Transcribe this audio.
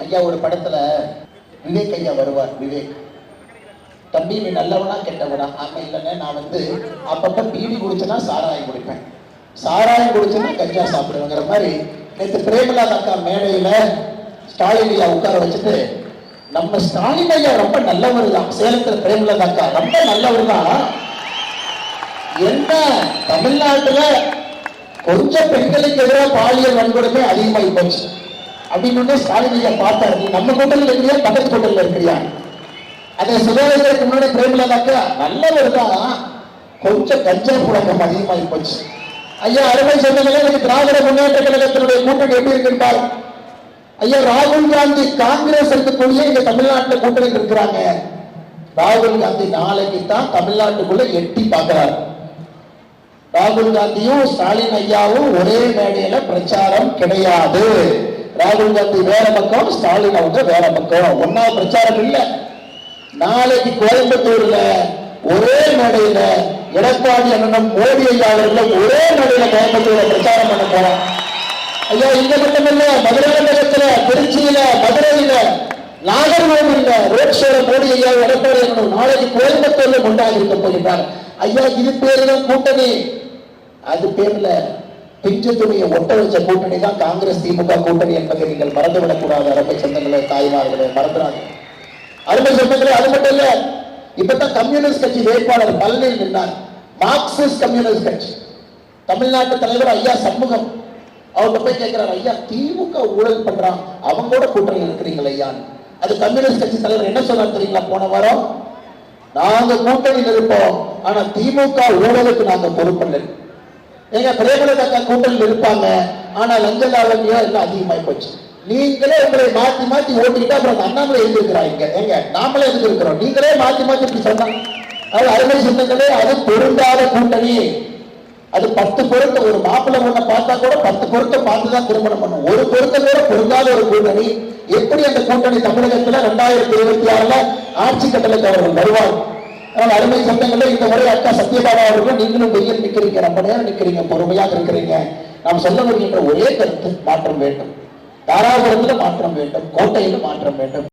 ஐயா ஒரு படத்துல விவேக் ஐயா வருவார். விவேக், தம்பி நீ நல்லவனா கெட்டவனா? ஆமா இல்லைன்னு, நான் அப்பப்ப பீடி குடிச்சேன்னா சாராயம் குடிப்பேன், சாராயம் குடிச்சேன்னா கஞ்சா சாப்பிடுவேங்கிற மாதிரி. நேற்று பிரேமலதா அக்கா மேடையில ஸ்டாலின் ஐயா உட்கார வச்சுட்டு, நம்ம ஸ்டாலின் ஐயா ரொம்ப நல்லவர் தான், சேலத்துல பிரேமலதா அக்கா ரொம்ப நல்லவர் தான், என்ன தமிழ்நாட்டுல கொஞ்சம் பெண்களுக்கு எதிராக பாலியல் வன்கொடுமை அதிகமாகி போச்சு அப்படின்னு ஸ்டாலின் ஐயா பார்த்தாரு. நம்ம கூட்டத்தில் இருக்கிறியா, பக்கத்து கூட்டத்தில் இருக்கிறியா? அதை சுகாதாரத்துக்கு முன்னாடி பிரேமலதாக்கா நல்லவர் தான், கொஞ்சம் கஞ்சா புழக்கம் அதிகமாகி போச்சு. ஐயா அருமை சொன்னதுல எனக்கு திராவிட முன்னேற்ற கழகத்தினுடைய கூட்டணி எப்படி இருக்கின்றார் ஐயா? ராகுல் காந்தி காங்கிரஸ் இருக்கக்கூடிய இங்க தமிழ்நாட்டில் கூட்டணி இருக்கிறாங்க. ராகுல் காந்தி நாளைக்கு தான் தமிழ்நாட்டுக்குள்ள எட்டி பார்க்கிறார். ராகுல் காந்தியும் ஸ்டாலின் ஐயாவும் ஒரே மேடையில பிரச்சாரம் கிடையாது. ராகுல் காந்தி வேற பக்கம், ஸ்டாலின் அவங்க வேற பக்கம், ஒன்னா பிரச்சாரம் இல்ல. நாளைக்கு கோயம்புத்தூர்ல ஒரே மேடையில எடப்பாடி அண்ணனும் மோடி ஐயா அவர்களும் ஒரே மேடையில கோயம்புத்தூர்ல பிரச்சாரம் பண்ண போறோம். ஐயா இங்க மட்டுமில்ல, மதுராந்தகத்துல, திருச்சியில, மதுரையில, நாகர்கோவில்ல ரோட் ஷோல மோடி ஐயா எடப்பாடி அண்ணனும் நாளைக்கு கோயம்புத்தூர்ல கொண்டாடி இருக்க போகிறார். ஐயா இது பேருதான் கூட்டணி, அது பேர்ல பிஞ்சு துணியை ஒட்ட வச்ச கூட்டணி தான் காங்கிரஸ் திமுக கூட்டணி என்பதை நீங்கள் மறந்துவிடக் கூடாது. அருமை சொந்தங்களே, தாய்மார்களே, மறந்துடாது. அருமை சொந்தங்களே, அது மட்டும் இல்ல, இப்பதான் கம்யூனிஸ்ட் கட்சி வேட்பாளர் பழனியில் நின்றார். மார்க்சிஸ்ட் கம்யூனிஸ்ட் கட்சி தமிழ்நாட்டு தலைவர் ஐயா சண்முகம் அவங்க போய் கேட்கிறார், ஐயா திமுக ஊழல் பண்றான், அவங்க கூட கூட்டணி இருக்கிறீங்களா ஐயா? அது கம்யூனிஸ்ட் கட்சி தலைவர் என்ன சொன்னார் தெரியுங்களா? போன வாரம், நாங்க கூட்டணியில் இருப்போம், ஆனா திமுக ஊழலுக்கு நாங்க பொறுப்பில்லை. எங்க பிரேமலதா கூட்டணியில் இருப்பாங்க, ஆனா லஞ்ச லாவண்யம் எல்லாம் அதிகமாகி போச்சு. நீங்களே உங்களை மாத்தி மாத்தி ஓட்டிக்கிட்டா அப்புறம் அண்ணாமலை எழுதிருக்கிறாங்க. எங்க நாமளே எழுதிருக்கிறோம், நீங்களே மாத்தி மாத்தி இப்படி சொன்னாங்க. அது அருமை சொந்தங்களே, அது பொருந்தாத கூட்டணி. அது 10 பொருத்தம், ஒரு மாப்பிள்ளை பொண்ணை பார்த்தா கூட 10 பொருத்தம் பார்த்துதான் திருமணம் பண்ணும். ஒரு பொருத்தம் கூட பொருந்தாத ஒரு கூட்டணி. எப்படி அந்த கூட்டணி தமிழகத்துல 2026 ஆட்சி கட்டளைக்கு அவர்கள் வருவார். அதனால் அருமை சொந்தங்களே, இந்த முறை அக்கா சத்யபாமா அவர்கள் நீங்களும் வெயில் நிற்கிறீங்க, ரொம்ப நேரம் நிற்கிறீங்க, பொறுமையாக இருக்கிறீங்க. நாம் சொல்ல வருகின்ற ஒரே கருத்து, மாற்றம் வேண்டும். தாராபுரத்தில் மாற்றம் வேண்டும், கோட்டையில் மாற்றம் வேண்டும்.